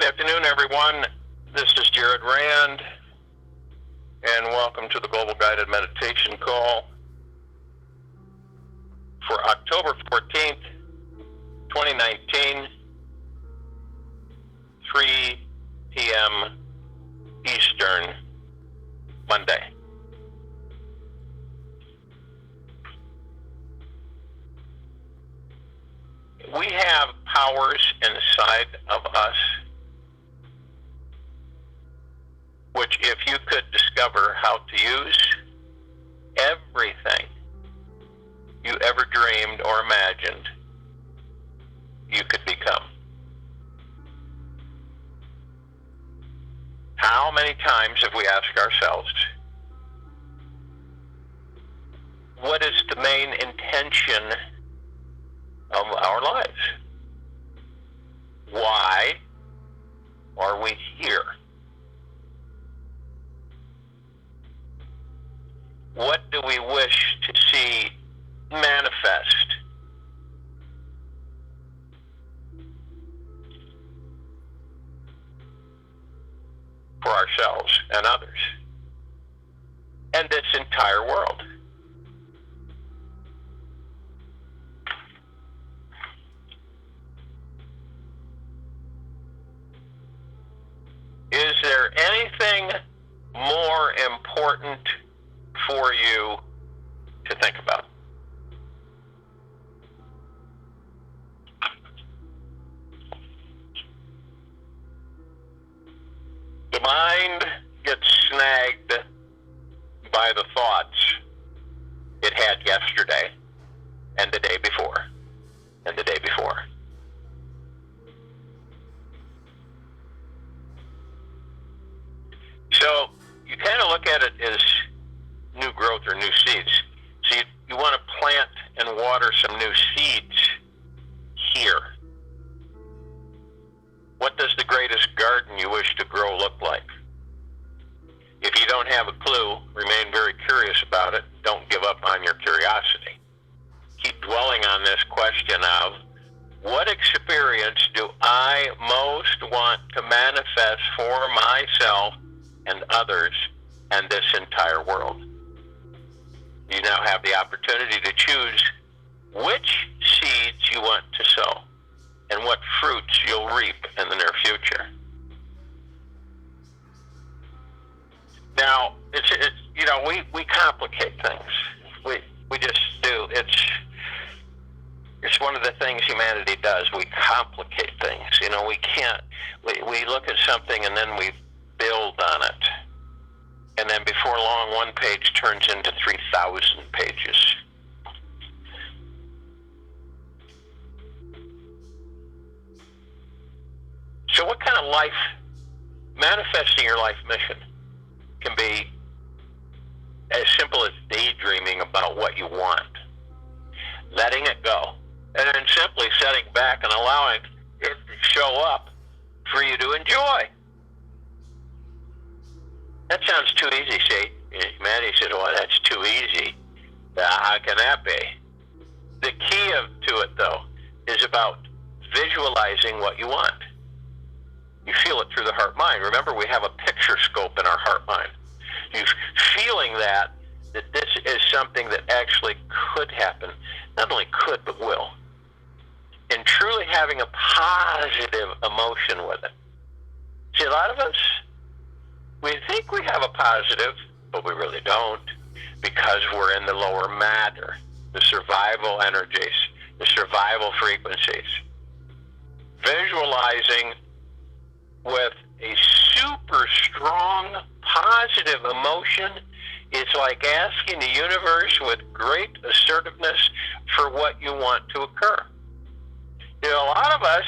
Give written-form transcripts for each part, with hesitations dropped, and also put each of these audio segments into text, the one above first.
Good afternoon, everyone. This is Jared Rand, and welcome to the Global Guided Meditation Call for October 14th, 2019, 3 p.m. Eastern, Monday. We have powers inside of us which, if you could discover how to use, everything you ever dreamed or imagined, you could become. How many times have we asked ourselves, what is the main intention of our lives? Why are we here? What do we wish to see manifest? For ourselves and others, and this entire world. Is there anything more important for you to think about? The mind gets snagged by the thoughts it had yesterday, and the day before, and the day before. So you kind of look at it as new growth or new seeds. So you want to plant and water some new seeds here. What does the greatest garden you wish to grow look like? If you don't have a clue, remain very curious about it. Don't give up on your curiosity. Keep dwelling on this question of, what experience do I most want to manifest for myself and others and this entire world? You now have the opportunity to choose which seeds you want to sow and what fruits you'll reap in the near future. Now, it's we complicate things. We just do. It's one of the things humanity does. We complicate things. We look at something and then we build on it. And then before long, one page turns into 3,000 pages. So what kind of life, manifesting your life mission, can be as simple as daydreaming about what you want, letting it go, and then simply sitting back and allowing it to show up for you to enjoy. That sounds too easy, see? Maddie said, well, that's too easy. How can that be? The key to it, though, is about visualizing what you want. You feel it through the heart-mind. Remember, we have a picture scope in our heart-mind. You feeling that this is something that actually could happen. Not only could, but will. And truly having a positive emotion with it. See, a lot of us, we think we have a positive, but we really don't, because we're in the lower matter, the survival energies, the survival frequencies. Visualizing with a super strong positive emotion is like asking the universe with great assertiveness for what you want to occur. A lot of us,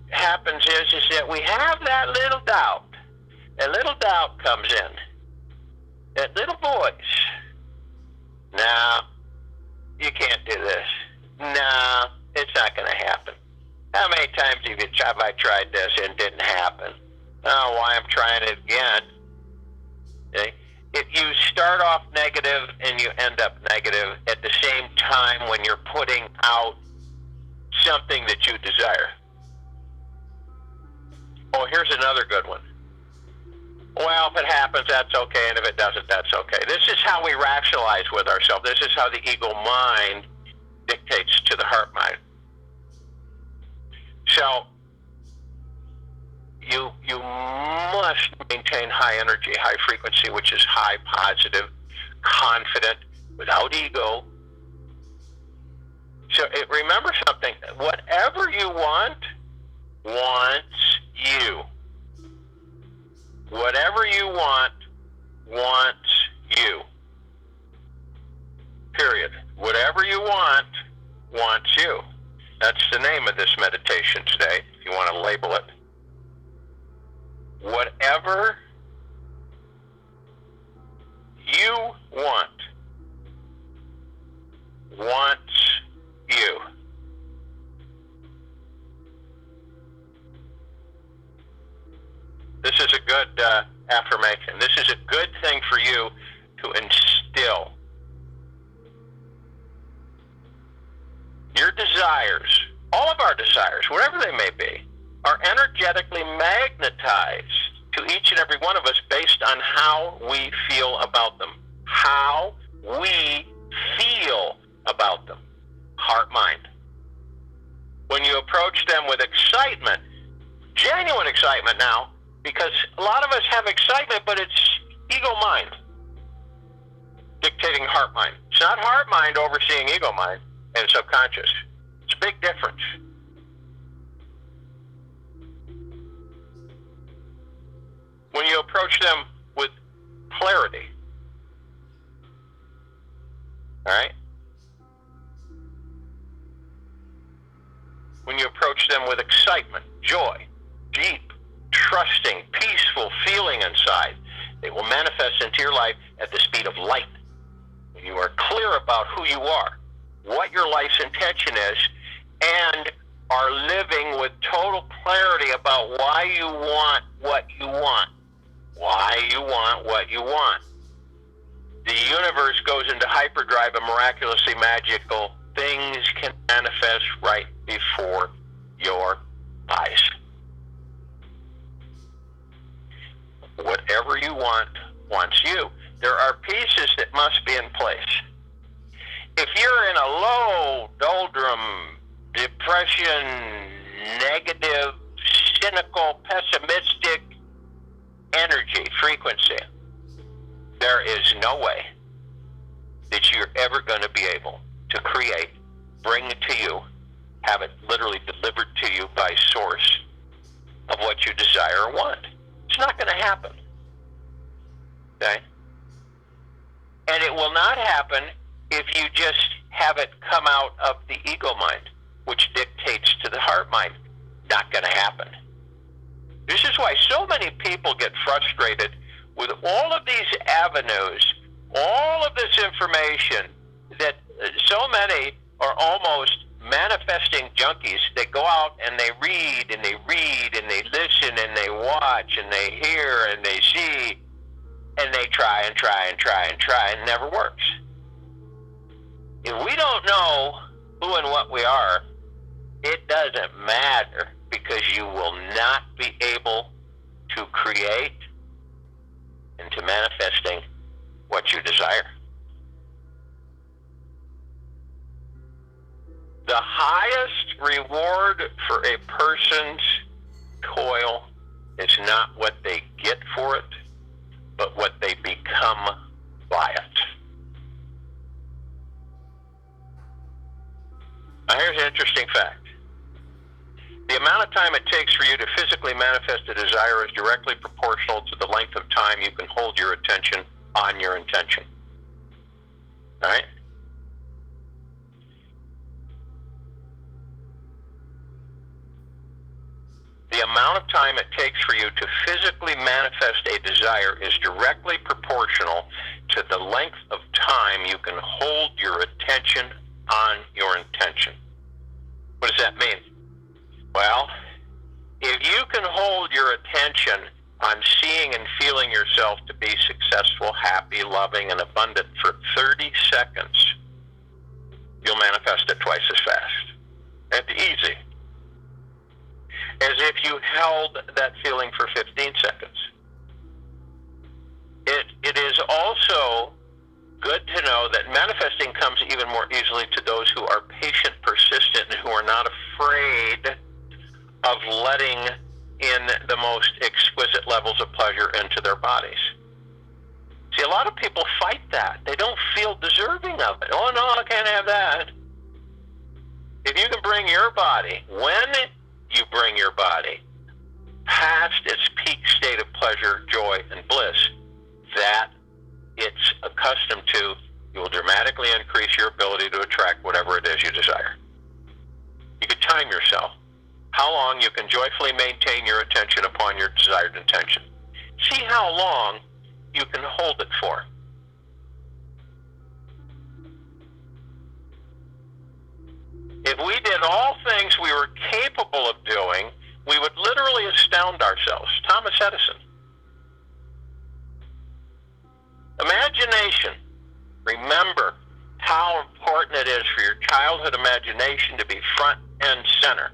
happens is that we have that little doubt. That little doubt comes in. That little voice. No, you can't do this. No, it's not going to happen. How many times have I tried this and it didn't happen? Oh, why I'm trying it again? Okay? If you start off negative and you end up negative at the same time when you're putting out something that you desire. Oh, here's another good one. Well, if it happens, that's okay, and if it doesn't, that's okay. This is how we rationalize with ourselves. This is how the ego mind dictates to the heart mind. So you must maintain high energy, high frequency, which is high positive, confident, without ego. So remember something, whatever you want, wants you. Whatever you want, wants you. Period. Whatever you want, wants you. That's the name of this meditation today, if you want to label it. Whatever you want, wants you. This is a good affirmation. This is a good thing for you to instill. Your desires, all of our desires, whatever they may be, are energetically magnetized to each and every one of us based on how we feel about them. How we feel about them. Heart, mind. When you approach them with excitement, genuine excitement now, because a lot of us have excitement, but it's ego mind dictating heart mind. It's not heart mind overseeing ego mind and subconscious. It's a big difference. When you approach them with clarity, all right? When you approach them with excitement, joy, deep, trusting, peaceful feeling inside, they will manifest into your life at the speed of light. When you are clear about who you are, what your life's intention is, and are living with total clarity about why you want what you want. Why you want what you want. The universe goes into hyperdrive and miraculously magical things can manifest right before your eyes. Whatever you want, wants you. There are pieces that must be in place. If you're in a low, doldrum, depression, negative, cynical, pessimistic energy, frequency, there is no way that you're ever going to be able to create, bring it to you, have it literally delivered to you by source of what you desire or want. It's not going to happen. Okay? And it will not happen if you just have it come out of the ego mind, which dictates to the heart mind. Not going to happen. This is why so many people get frustrated with all of these avenues, all of this information, that so many are almost manifesting junkies. They go out and they read and they read and they listen and they watch and they hear and they see and they try and try and try and try, and it never works. If we don't know who and what we are, it doesn't matter, because you will not be able to create into manifesting what you desire. The highest reward for a person's toil is not what they get for it, but what they become by it. Now here's an interesting fact. The amount of time it takes for you to physically manifest a desire is directly proportional to the length of time you can hold your attention on your intention. All right? The amount of time it takes for you to physically manifest a desire is directly proportional to the length of time you can hold your attention on your intention. What does that mean? Well, if you can hold your attention on seeing and feeling yourself to be successful, happy, loving, and abundant for 30 seconds, you'll manifest it twice as fast. It's easy. as if you held that feeling for 15 seconds. It is also good to know that manifesting comes even more easily to those who are patient, persistent, and who are not afraid of letting in the most exquisite levels of pleasure into their bodies. See, a lot of people fight that. They don't feel deserving of it. Oh, no, I can't have that. If you can bring your body, when you bring your body past its peak state of pleasure, joy, and bliss that it's accustomed to, you will dramatically increase your ability to attract whatever it is you desire. You can time yourself. How long you can joyfully maintain your attention upon your desired intention. See how long you can hold it for. If we did all things we were capable of doing, we would literally astound ourselves. Thomas Edison. Imagination. Remember how important it is for your childhood imagination to be front and center,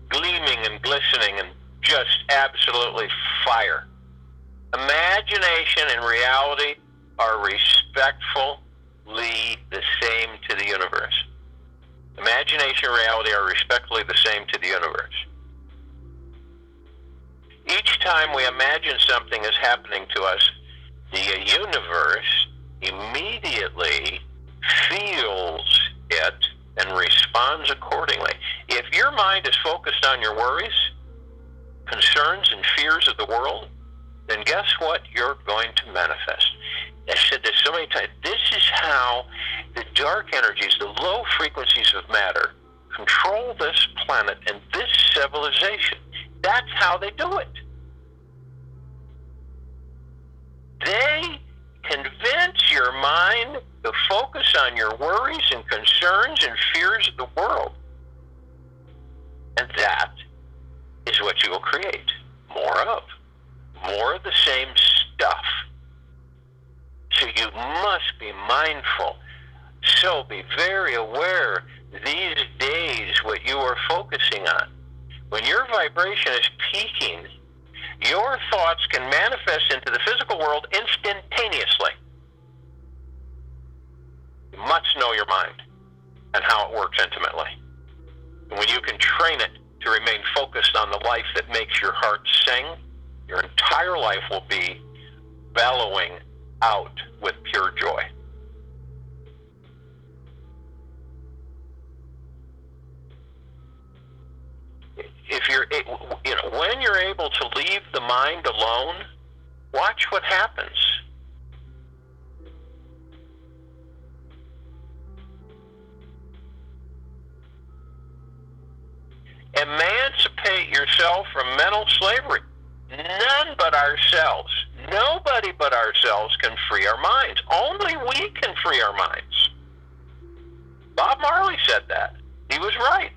gleaming and glistening and just absolutely fire. Imagination and reality are respectfully the same to the universe. Imagination and reality are respectfully the same to the universe. Each time we imagine something is happening to us, the universe immediately feels it and responds accordingly. If your mind is focused on your worries, concerns, and fears of the world, then guess what you're going to manifest? I said this so many times. This is how the dark energies, the low frequencies of matter, control this planet and this civilization. That's how they do it. They convince your mind to focus on your worries and concerns and fears of the world. And that is what you will create more of. More of the same stuff. So you must be mindful. So be very aware these days what you are focusing on. When your vibration is peaking, your thoughts can manifest into the physical world instantaneously. You must know your mind and how it works intimately. And when you can train it to remain focused on the life that makes your heart sing, your entire life will be bellowing out with pure joy. If you're, when you're able to leave the mind alone, watch what happens. Emancipate yourself from mental slavery. None but ourselves, nobody but ourselves can free our minds. Only we can free our minds. Bob Marley said that. He was right.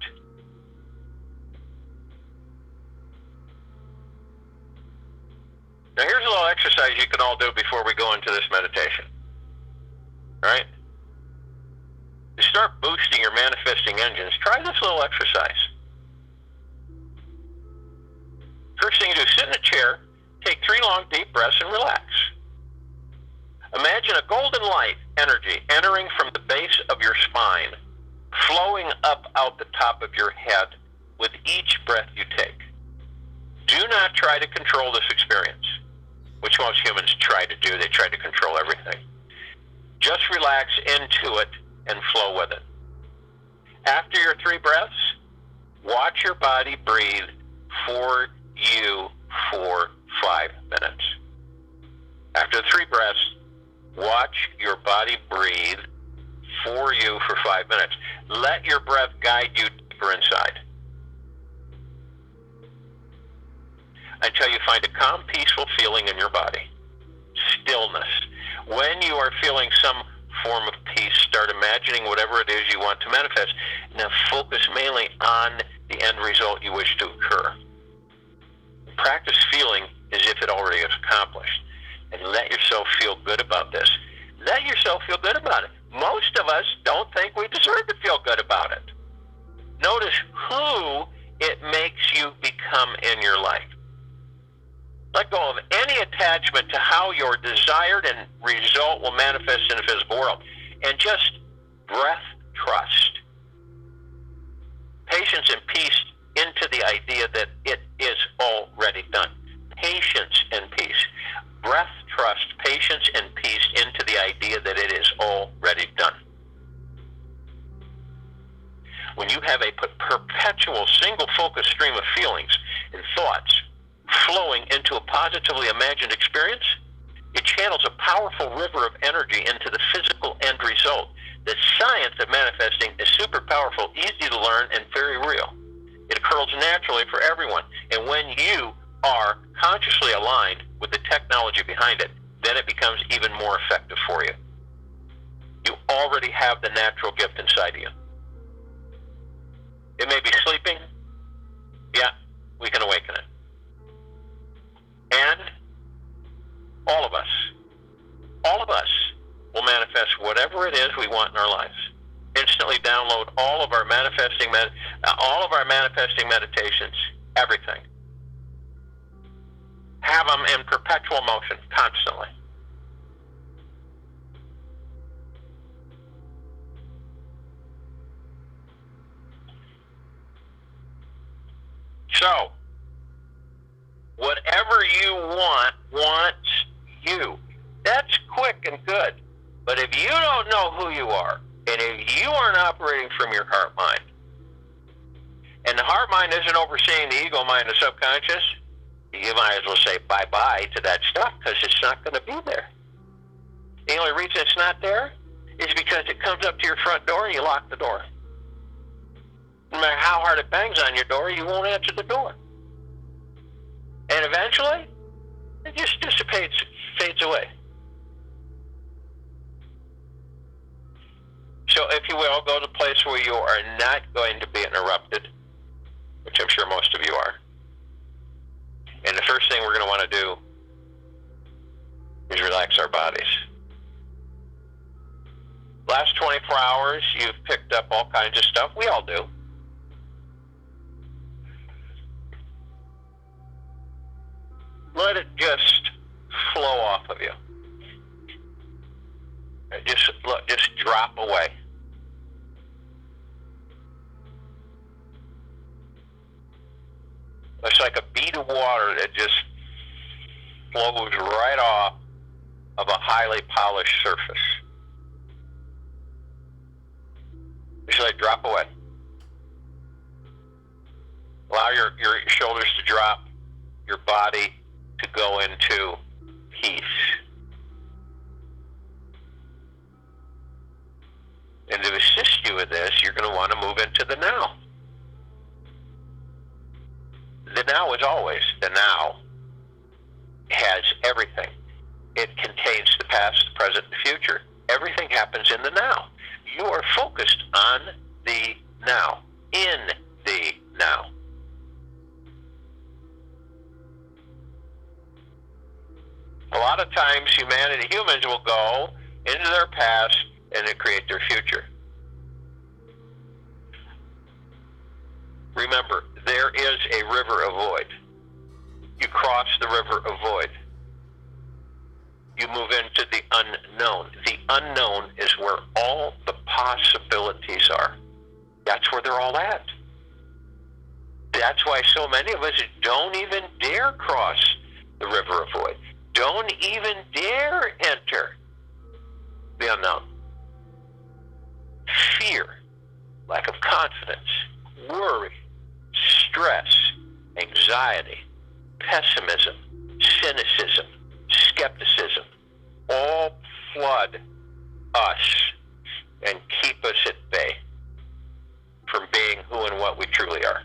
Now here's a little exercise you can all do before we go into this meditation. All right? To start boosting your manifesting engines, try this little exercise. First thing you do, sit in a chair, take 3 long deep breaths and relax. Imagine a golden light energy entering from the base of your spine, flowing up out the top of your head with each breath you take. Do not try to control this experience, which most humans try to do. They try to control everything. Just relax into it and flow with it. After your 3 breaths, watch your body breathe for you for 5 minutes. After 3 breaths, watch your body breathe for you for 5 minutes. Let your breath guide you deeper inside until you find a calm, peaceful feeling in your body. Stillness. When you are feeling some form of peace, start imagining whatever it is you want to manifest. Now focus mainly on the end result you wish to occur. Practice feeling as if it already is accomplished. And let yourself feel good about this. Let yourself feel good about it. Most of us don't think we deserve to feel good about it. Notice who it makes you come in your life. Let go of any attachment to how your desired and result will manifest in the physical world. And just breath trust. Patience and peace into the idea that it is already done. Patience and peace. Breath trust, patience and peace into the idea that it is already done. When you have a perpetual single-focus stream of feelings and thoughts flowing into a positively imagined experience, it channels a powerful river of energy into the physical end result. The science of manifesting is super powerful, easy to learn, and very real. It occurs naturally for everyone. And when you are consciously aligned with the technology behind it, then it becomes even more effective for you. You already have the natural gift inside of you. It may be sleeping. Yeah, we can awaken it. And all of us will manifest whatever it is we want in our lives. Instantly download all of our manifesting meditations, everything. Have them in perpetual motion, constantly. So, whatever you want, wants you. That's quick and good. But if you don't know who you are, and if you aren't operating from your heart mind, and the heart mind isn't overseeing the ego mind, the subconscious, you might as well say bye-bye to that stuff, because it's not going to be there. The only reason it's not there is because it comes up to your front door and you lock the door. No matter how hard it bangs on your door, you won't answer the door. And eventually, it just dissipates, fades away. So if you will, go to a place where you are not going to be interrupted, which I'm sure most of you are. And the first thing we're going to want to do is relax our bodies. Last 24 hours, you've picked up all kinds of stuff. We all do. Let it just flow off of you. Just drop away. It's like a bead of water that just flows right off of a highly polished surface. Just let it drop away. Allow your shoulders to drop, your body to go into peace. And to assist you with this, you're going to want to move into the now. The now is always. The now has everything. It contains the past, the present, the future. Everything happens in the now. You are focused on the now, in the now. A lot of times humans will go into their past and then create their future. Remember, there is a river of void. You cross the river of void. You move into the unknown. The unknown is where all the possibilities are. That's where they're all at. That's why so many of us don't even dare cross the river of void. Don't even dare enter the unknown. Fear, lack of confidence, worry, stress, anxiety, pessimism, cynicism, skepticism, all flood us and keep us at bay from being who and what we truly are.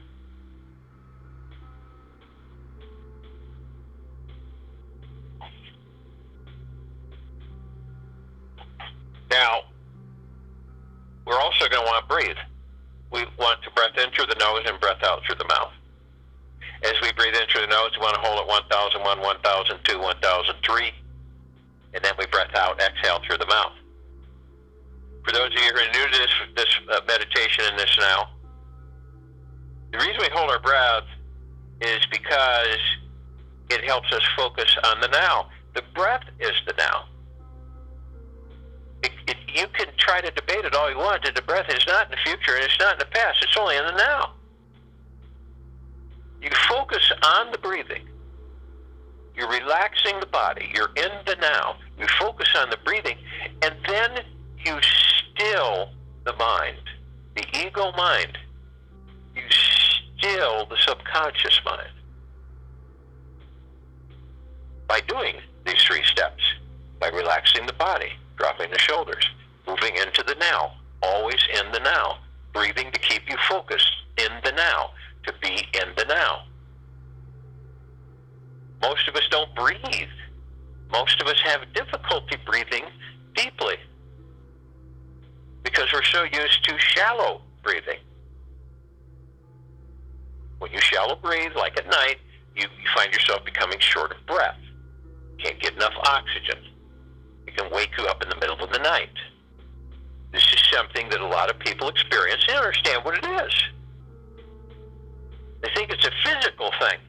Now, we're also going to want to breathe. We want to breath in through the nose and breath out through the mouth. As we breathe in through the nose, we want to hold at 1001, 1002, 1003, and then we breath out, exhale through the mouth. For those of you who are new to this meditation and this now, the reason we hold our breath is because it helps us focus on the now. The breath is the now. You can try to debate it all you want, that the breath is not in the future and it's not in the past. It's only in the now. You focus on the breathing. You're relaxing the body. You're in the now. You focus on the breathing, and then you still the mind, the ego mind. You still the subconscious mind by doing these 3 steps, by relaxing the body, dropping the shoulders, moving into the now, always in the now, breathing to keep you focused in the now, to be in the now. Most of us don't breathe. Most of us have difficulty breathing deeply because we're so used to shallow breathing. When you shallow breathe, like at night, you find yourself becoming short of breath. Can't get enough oxygen. It can wake you up in the middle of the night. This is something that a lot of people experience. They don't understand what it is. They think it's a physical thing.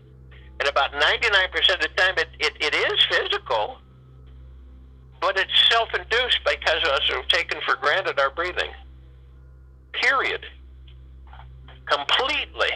And about 99% of the time, it is physical, but it's self-induced because of us who have taken for granted our breathing. Period. Completely.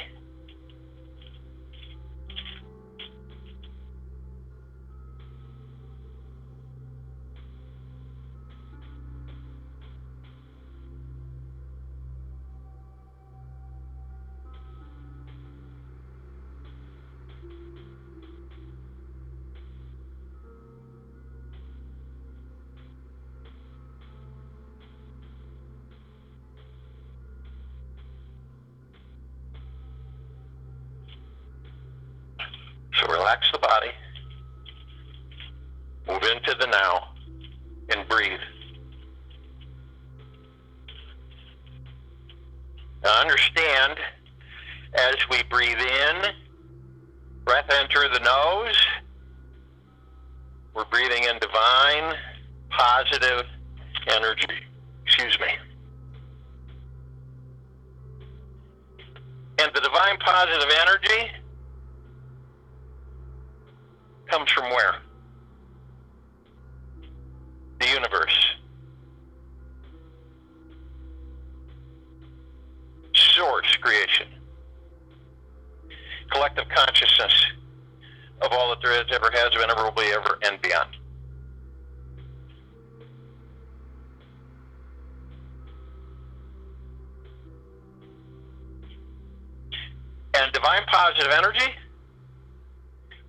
So relax the body, move into the now, and breathe. Now understand, as we breathe in, breath enter the nose, we're breathing in divine, positive energy. Excuse me. And the divine positive energy comes from where? The universe. Source creation. Collective consciousness of all that there is, ever has been, ever will be, ever, and beyond. And divine positive energy,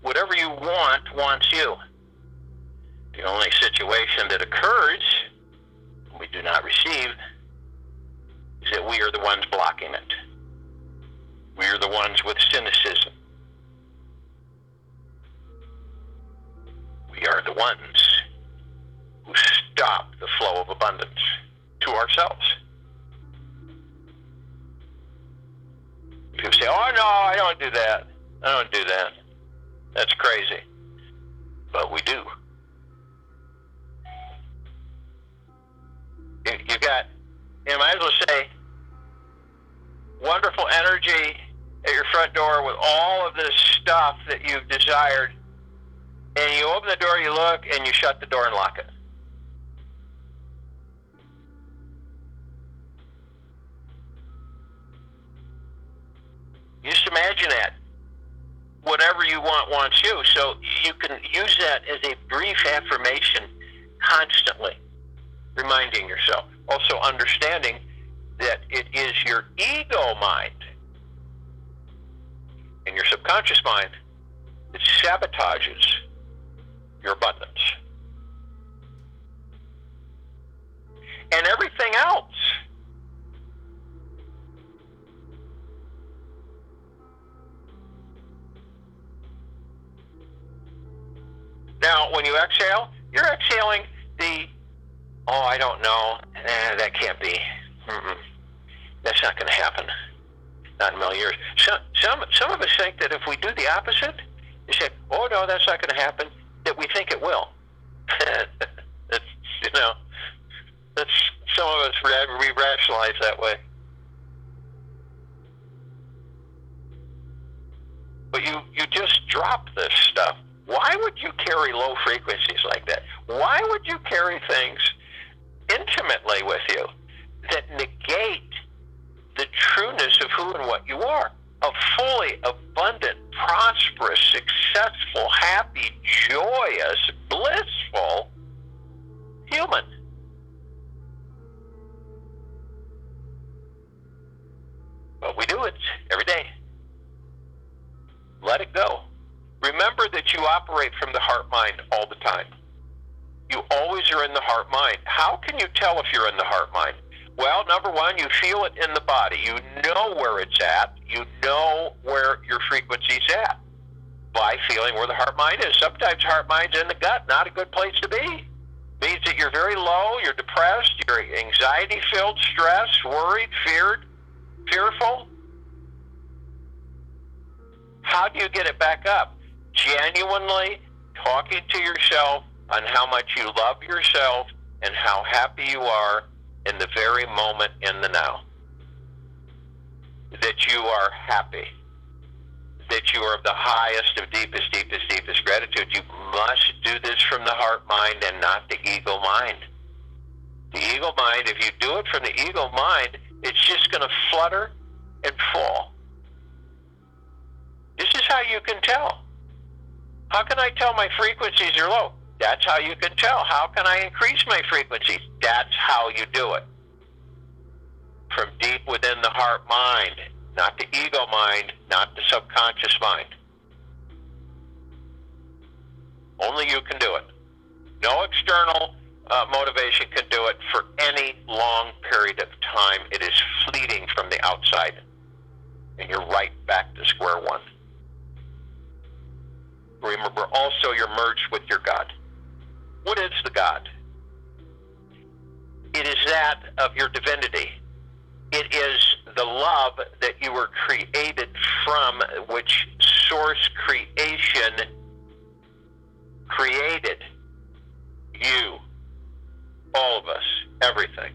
whatever you want, wants you. The only situation that occurs when we do not receive is that we are the ones blocking it. We are the ones with cynicism. We are the ones who stop the flow of abundance to ourselves. People say, oh no, I don't do that. I don't do that. That's crazy. But we do. You might as well say, wonderful energy at your front door with all of this stuff that you've desired, and you open the door, you look, and you shut the door and lock it. Just imagine that. Whatever you want wants you. So you can use that as a brief affirmation constantly, reminding yourself. Also understanding that it is your ego mind and your subconscious mind that sabotages your abundance. And everything else. Now, when you exhale, you're exhaling the, oh, I don't know, that can't be. That's not going to happen. Not in a million years. Some of us think that if we do the opposite, you say, oh, no, that's not going to happen, that we think it will. That's some of us, we rationalize that way. But you just drop this stuff. Why would you carry low frequencies like that? Why would you carry things intimately with you that negate the trueness of who and what you are? A fully abundant, prosperous, successful, happy, joyous, blissful human. But we do it every day. Let it go. Remember that you operate from the heart-mind all the time. You always are in the heart-mind. How can you tell if you're in the heart-mind? Well, number one, you feel it in the body. You know where it's at. You know where your frequency's at by feeling where the heart-mind is. Sometimes heart-mind's in the gut, not a good place to be. Means that you're very low, you're depressed, you're anxiety-filled, stressed, worried, fearful. How do you get it back up? Genuinely talking to yourself on how much you love yourself and how happy you are in the very moment in the now. That you are happy. That you are of the highest of deepest gratitude. You must do this from the heart mind and not the ego mind. The ego mind, if you do it from the ego mind, it's just going to flutter and fall. This is how you can tell. How can I tell my frequencies are low? That's how you can tell. How can I increase my frequencies? That's how you do it. From deep within the heart mind, not the ego mind, not the subconscious mind. Only you can do it. No external motivation can do it for any long period of time. It is fleeting from the outside. And you're right back to square one. Remember also you're merged with your God. What is the God? It is that of your divinity. It is the love that you were created from, which source creation created you, all of us, everything.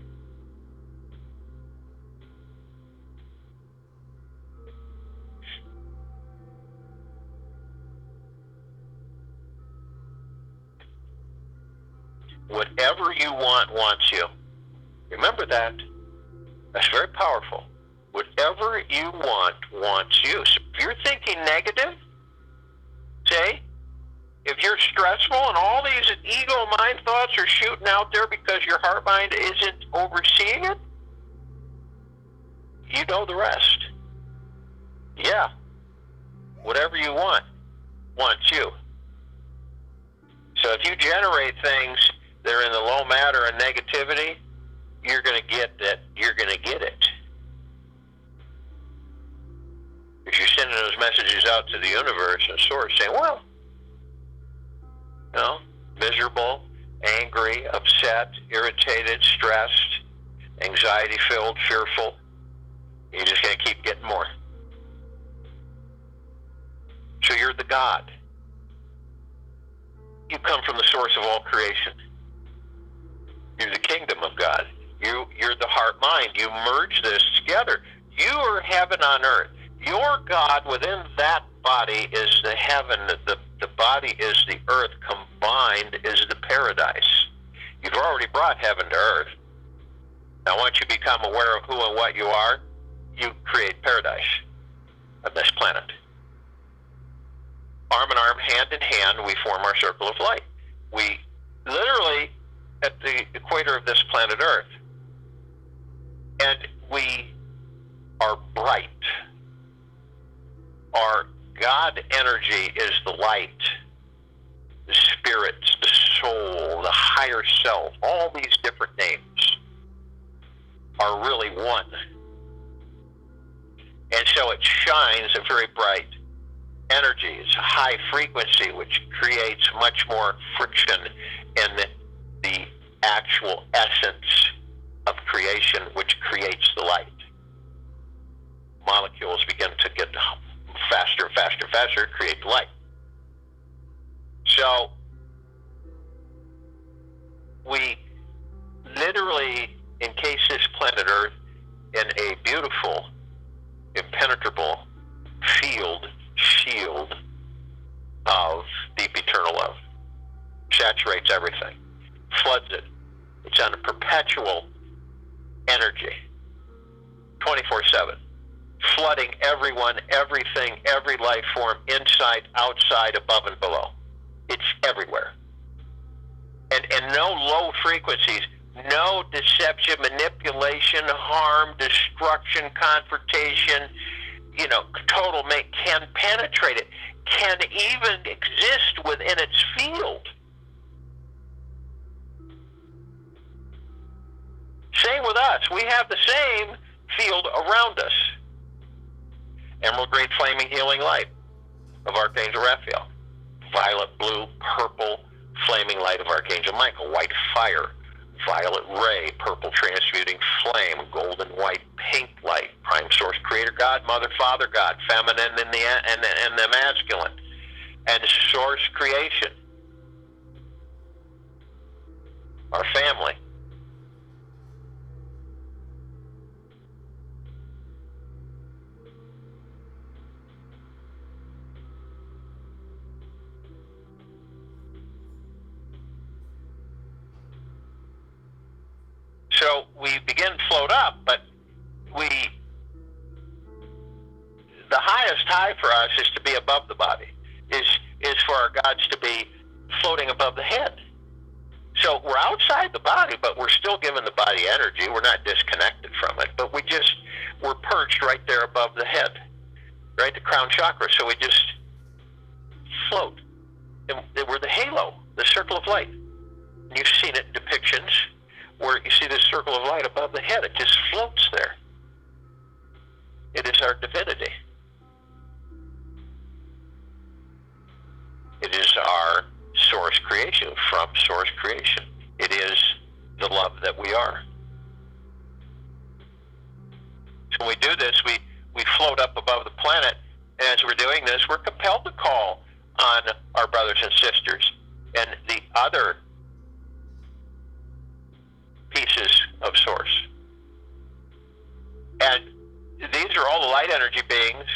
Whatever you want wants you. Remember that. That's very powerful. Whatever you want wants you. So if you're thinking negative, say, if you're stressful and all these ego mind thoughts are shooting out there because your heart mind isn't overseeing it, you know the rest. Yeah. Whatever you want wants you. So if you generate things that are in the low matter and negativity, you're going to get that. You're going to get it. If you're sending those messages out to the universe and source saying, well, you know, miserable, angry, upset, irritated, stressed, anxiety-filled, fearful, you're just going to keep getting more. So you're the God. You come from the source of all creation. You're the kingdom of God. You're the heart mind. You merge this together. You are heaven on earth. Your God within that body is the heaven. The body is the earth. Combined is the paradise. You've already brought heaven to earth. Now once you become aware of who and what you are, you create paradise on this planet. Arm in arm, hand in hand, we form our circle of light. We literally at the equator of this planet Earth. And we are bright. Our God energy is the light, the spirit, the soul, the higher self. All these different names are really one. And so it shines a very bright energy. It's a high frequency, which creates much more friction in the actual essence of creation, which creates the light. Molecules begin to get faster, faster, faster, create the light. So we literally encase this planet Earth in a beautiful, impenetrable field, shield It's on a perpetual energy, 24/7, flooding everyone, everything, every life form, inside, outside, above and below. It's everywhere. And no low frequencies, no deception, manipulation, harm, destruction, confrontation, total make can penetrate it, can even exist within its field. Same with us. We have the same field around us. Emerald green flaming healing light of Archangel Raphael. Violet, blue, purple flaming light of Archangel Michael. White fire, violet ray, purple transmuting flame, golden white, pink light, prime source creator God, mother, father God, feminine and the masculine, and source creation, our family. So we begin to float up, but the highest high for us is to be above the body, is for our gods to be floating above the head. So we're outside the body, but we're still giving the body energy. We're not disconnected from it, but we're perched right there above the head, right, the crown chakra. So we just float. And we're the halo, the circle of light. And you've seen it in depictions where you see this circle of light above the head. It just floats there. It is our divinity. It is our source creation, from source creation. It is the love that we are. So when we do this, we float up above the planet, and as we're doing this, we're compelled to call on our brothers and sisters and the other pieces of source. And these are all the light energy beings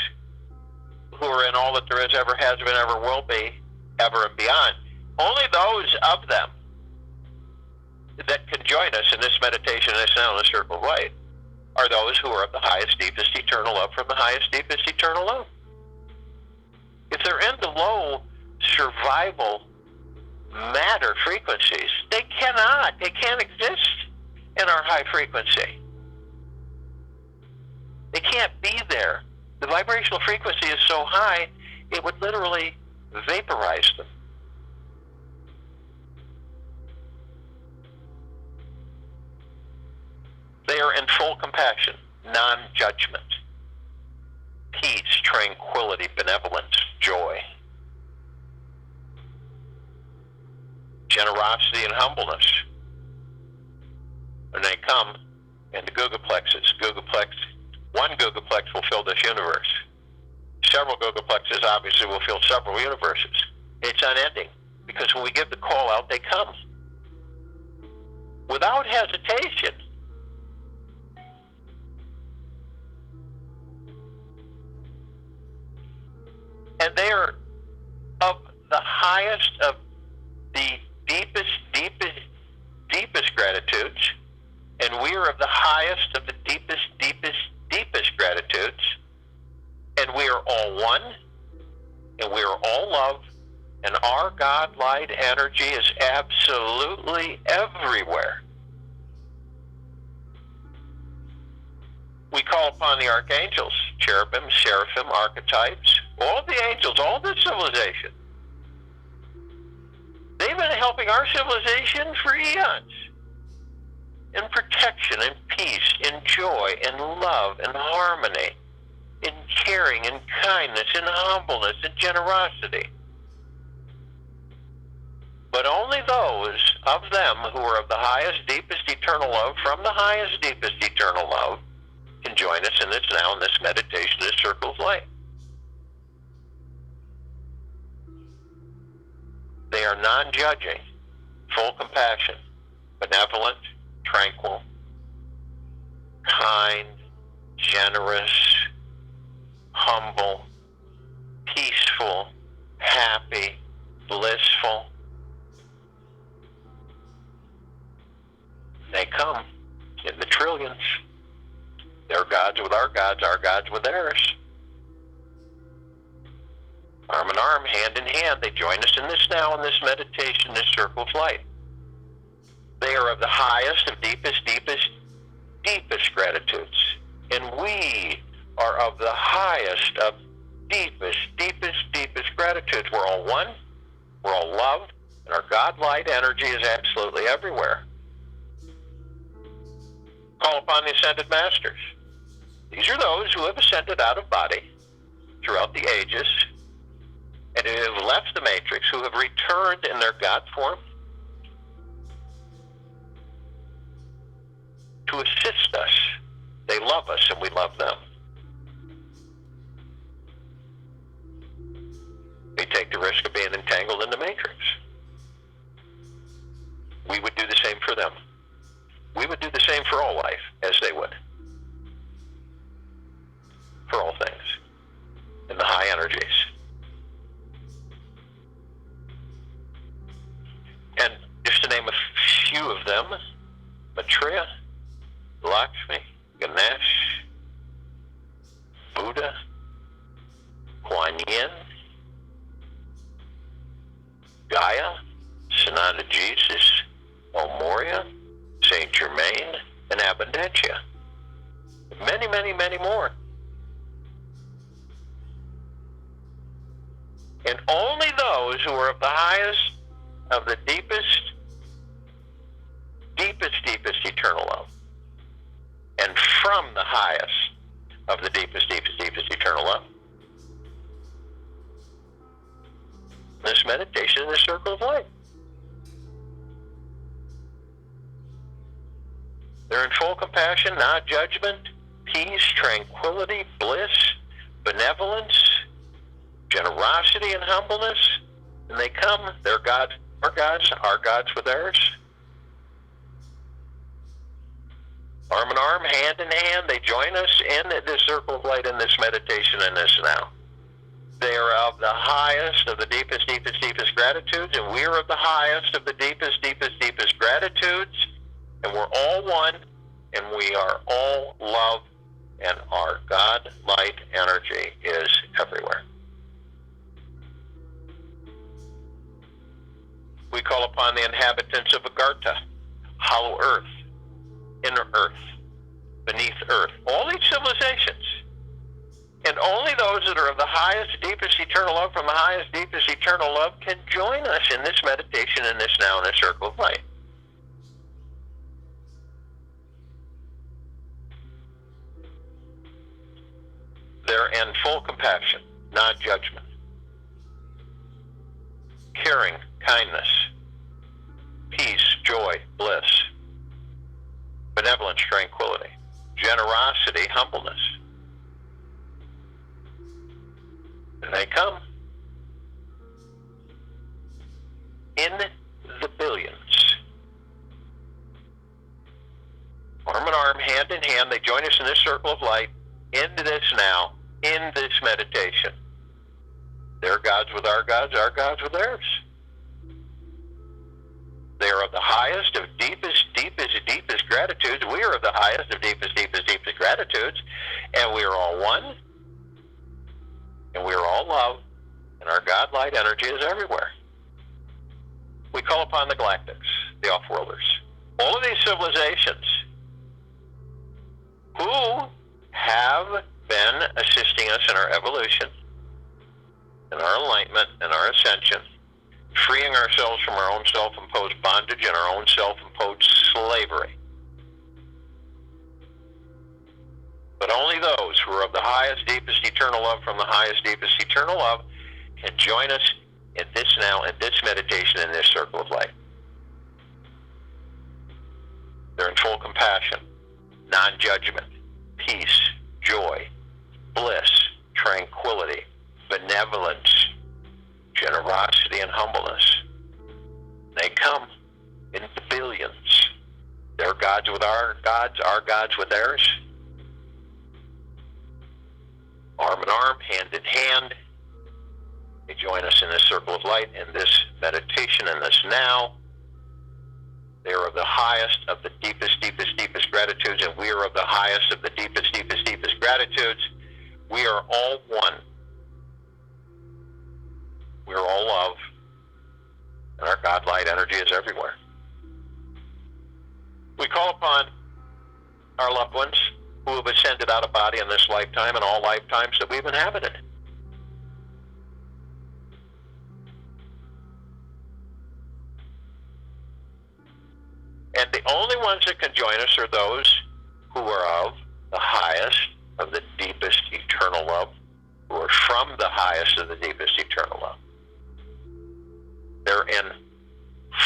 who are in all that there is, ever has been, ever will be, ever and beyond. Only those of them that can join us in this meditation and this now in the circle of light are those who are of the highest, deepest, eternal love from the highest, deepest, eternal love. If they're in the low survival matter frequencies, they can't exist in our high frequency. They can't be there. The vibrational frequency is so high, it would literally vaporize them. They are in full compassion, non-judgment, peace, tranquility, benevolence, joy, generosity, and humbleness. And they come into Gugaplexes. One Gugaplex will fill this universe. Several Gugaplexes obviously will fill several universes. It's unending, because when we give the call out, they come. Without hesitation. And they are of the highest of the deepest gratitudes, and we are of the highest of the deepest gratitudes, and we are all one, and we are all love, and our God light energy is absolutely everywhere. We call upon the archangels, cherubim, seraphim, archetypes, all the angels, all the civilization. They've been helping our civilization for eons. In protection, in peace, in joy, in love, in harmony, in caring, in kindness, in humbleness, in generosity. But only those of them who are of the highest, deepest, eternal love, from the highest, deepest, eternal love, can join us in this now, in this meditation, this circle of light. They are non-judging, full compassion, benevolent, tranquil, kind, generous, humble, peaceful, happy, blissful. come in the trillions. Their gods with our gods with theirs. Arm in arm, hand in hand, they join us in this now, in this meditation, this circle of light. They are of the highest, of deepest, deepest, deepest gratitudes. And we are of the highest, of deepest, deepest, deepest gratitudes. We're all one, we're all love, and our God light energy is absolutely everywhere. Call upon the ascended masters. These are those who have ascended out of body throughout the ages and who have left the matrix, who have returned in their God form to assist us. They love us and we love them. We take the risk of being entangled in the matrix. We would do the same for them. We would do the same for all life, as they would. For all things. In the high energies. And just to name a few of them, Maitreya, Lakshmi, Ganesh, Buddha, Kuan Yin, Gaia, Sananda Jesus, El Moria, Saint Germain, and Abundantia. Many, many, many more. And only those who are of the highest, of the deepest, deepest, deepest eternal love, and from the highest of the deepest, deepest, deepest eternal love. This meditation in the circle of light. They're in full compassion, non-judgment, peace, tranquility, bliss, benevolence, generosity, and humbleness. And they come, their gods, our gods with theirs. Arm in arm, hand in hand, they join us in this circle of light, in this meditation, in this now. They are of the highest, of the deepest, deepest, deepest gratitudes, and we are of the highest, of the deepest, deepest, deepest gratitudes, and we're all one, and we are all love, and our God light energy is everywhere. We call upon the inhabitants of Agartha, hollow earth, inner earth, beneath earth, all these civilizations. And only those that are of the highest, deepest eternal love from the highest, deepest eternal love can join us in this meditation, in this now, in this circle of light. They're in full compassion, non-judgment, caring, kindness, peace, joy, bliss, benevolence, tranquility, generosity, humbleness. And they come in the billions. Arm in arm, hand in hand, they join us in this circle of light, into this now, in this meditation. Their gods with our gods with theirs. They are of the highest, of deepest, deepest, deepest gratitudes. We are of the highest, of deepest, deepest, deepest gratitudes. And we are all one. And we are all love. And our God light energy is everywhere. We call upon the galactics, the off-worlders. All of these civilizations who have been assisting us in our evolution, in our enlightenment, and our ascension, freeing ourselves from our own self-imposed bondage and our own self-imposed slavery. But only those who are of the highest, deepest eternal love from the highest, deepest eternal love can join us in this now, in this meditation, in this circle of light. They're in full compassion, non-judgment, peace, joy, bliss, tranquility, benevolence, generosity, and humbleness. They come in the billions. Their gods with our gods with theirs. Arm in arm, hand in hand. They join us in this circle of light, in this meditation, in this now. They are of the highest of the deepest, deepest, deepest gratitudes, and we are of the highest of the deepest, deepest, deepest gratitudes. We are all one. We are all love, and our God light energy is everywhere. We call upon our loved ones who have ascended out of body in this lifetime and all lifetimes that we've inhabited. And the only ones that can join us are those who are of the highest of the deepest eternal love, who are from the highest of the deepest eternal love. They're in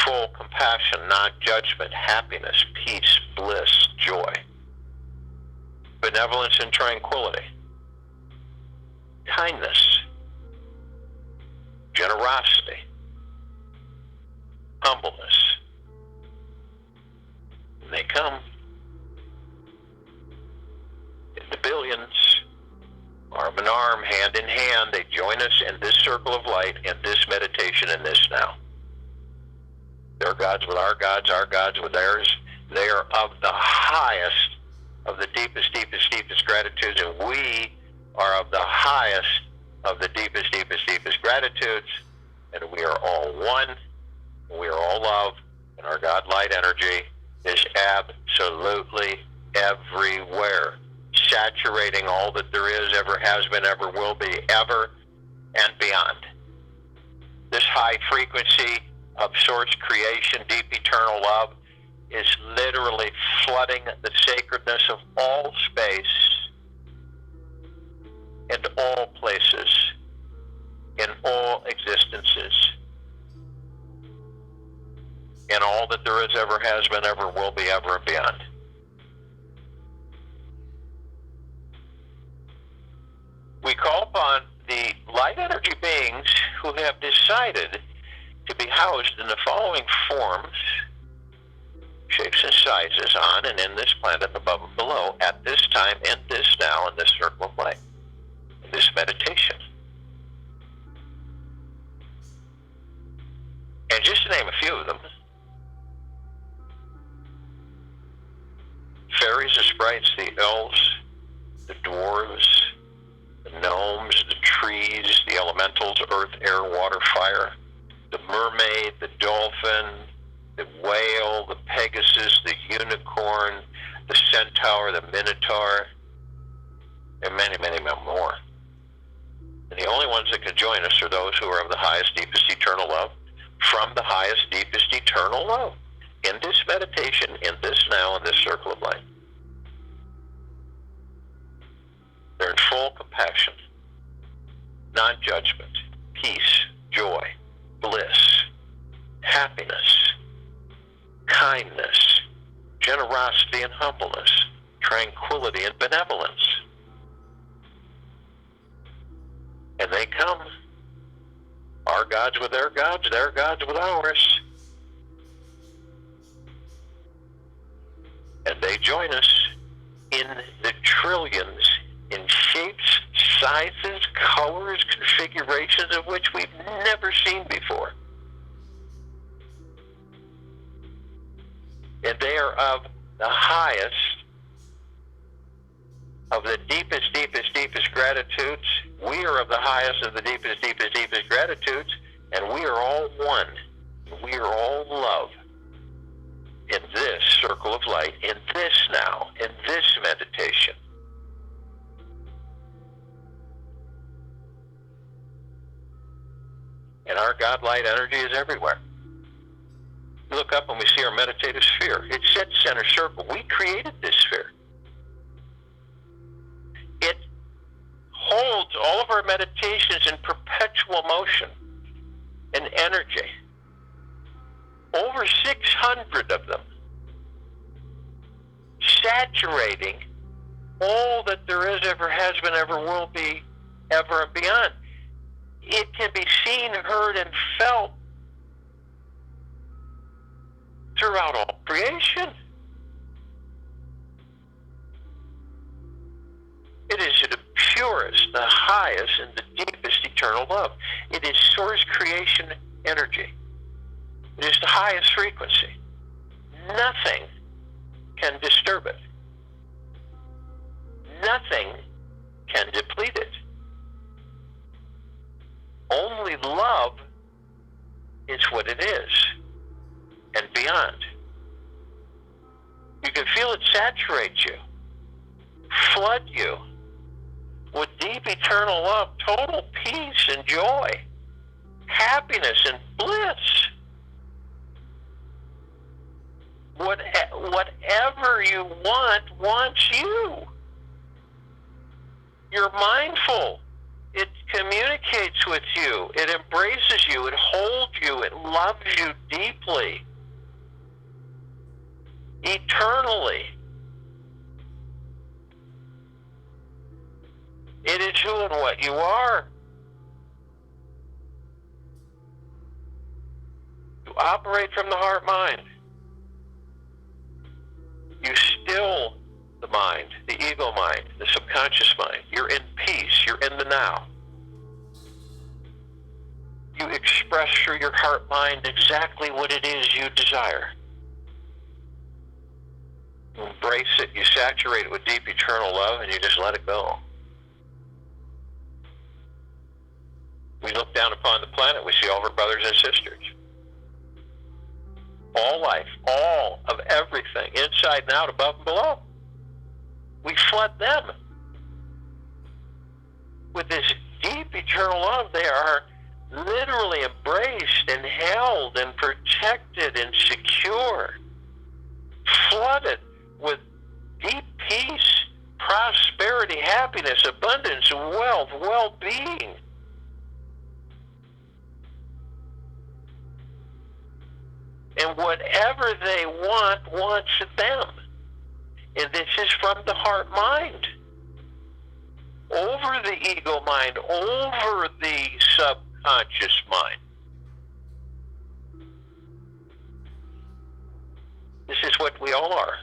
full compassion, non-judgment, happiness, peace, bliss, joy, benevolence and tranquility, kindness, generosity, humbleness. And they come in the billions, arm in arm, hand in hand. They join us in this circle of light, in this meditation, in this now. Their gods with our gods with theirs. They are of the highest of the deepest, deepest, deepest gratitudes, and we are of the highest of the deepest, deepest, deepest gratitudes, and we are all one, and we are all love, and our God light energy is absolutely everywhere, saturating all that there is, ever has been, ever will be, ever and beyond. This high frequency of source creation, deep eternal love, is literally flooding the sacredness of all space and all places in all existences, in all that there is, ever has been, ever will be, ever and beyond. We call upon the light energy beings who have decided to be housed in the following forms, shapes and sizes on and in this planet, above and below, at this time, in this now, in this circle of light, in this meditation. And just to name a few of them: fairies, the sprites, the elves, the dwarves, the gnomes, the trees, the elementals, earth, air, water, fire, the mermaid, the dolphin, the whale, the pegasus, the unicorn, the centaur, the minotaur, and many, many more. And the only ones that can join us are those who are of the highest, deepest eternal love, from the highest, deepest eternal love, in this meditation, in this now, in this circle of light. They're in full compassion, non-judgment, peace, joy, bliss, happiness, kindness, generosity and humbleness, tranquility and benevolence. And they come, our gods with their gods with ours. And they join us in the trillions, in shapes, sizes, colors, configurations of which we've never seen before. And they are of the highest of the deepest, deepest, deepest gratitudes. We are of the highest of the deepest, deepest, deepest gratitudes, and we are all one. We are all love in this circle of light, in this now, in this meditation. And our God light energy is everywhere. We look up and we see our meditative sphere. It's at center circle. We created this sphere. It holds all of our meditations in perpetual motion and energy. Over 600 of them, saturating all that there is, ever has been, ever will be, ever and beyond. It can be seen, heard, and felt throughout all creation. It is the purest, the highest, and the deepest eternal love. It is source creation energy. It is the highest frequency. nothing can disturb it. Nothing can deplete it. Only love is what it is, and beyond. You can feel it saturate you, flood you with deep eternal love, total peace and joy, happiness and bliss. Whatever you want wants you. You're mindful. It communicates with you. It embraces you. It holds you. It loves you deeply, eternally. It is who and what you are. You operate from the heart-mind. You still the mind, the ego mind, the subconscious mind. You're in peace. You're in the now. You express through your heart-mind exactly what it is you desire. You embrace it. You saturate it with deep eternal love, and you just let it go. We look down upon the planet. We see all of our brothers and sisters. All life, all of everything, inside and out, above and below. We flood them with this deep eternal love. They are literally embraced and held and protected and secure, flooded with deep peace, prosperity, happiness, abundance, wealth, well-being. And whatever they want wants them. And this is from the heart mind. Over the ego mind, over the subconscious mind. This is what we all are.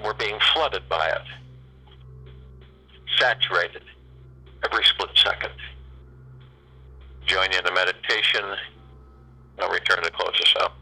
We're being flooded by it. Saturated every split second. Join you in the meditation. I'll return to close this up.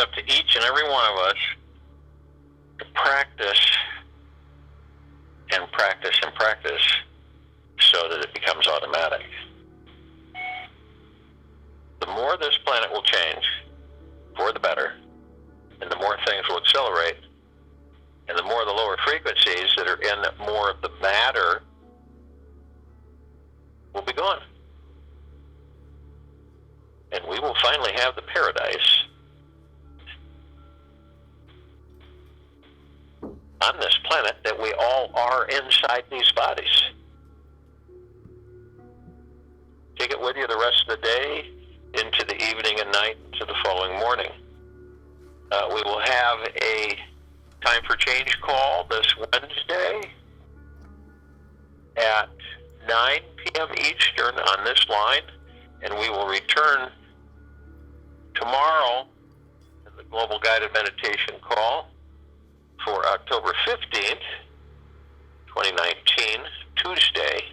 up to each and every one of us to practice and practice and practice so that it becomes automatic. The more this planet will change for the better, and the more things will accelerate, and the more the lower frequencies that are in more of the matter will be gone. And we will finally have the paradise on this planet that we all are inside these bodies. Take it with you the rest of the day, into the evening and night, to the following morning. We will have a Time for Change call this Wednesday at 9 p.m. Eastern on this line, and we will return tomorrow in the Global Guided Meditation call for October 15th, 2019, Tuesday,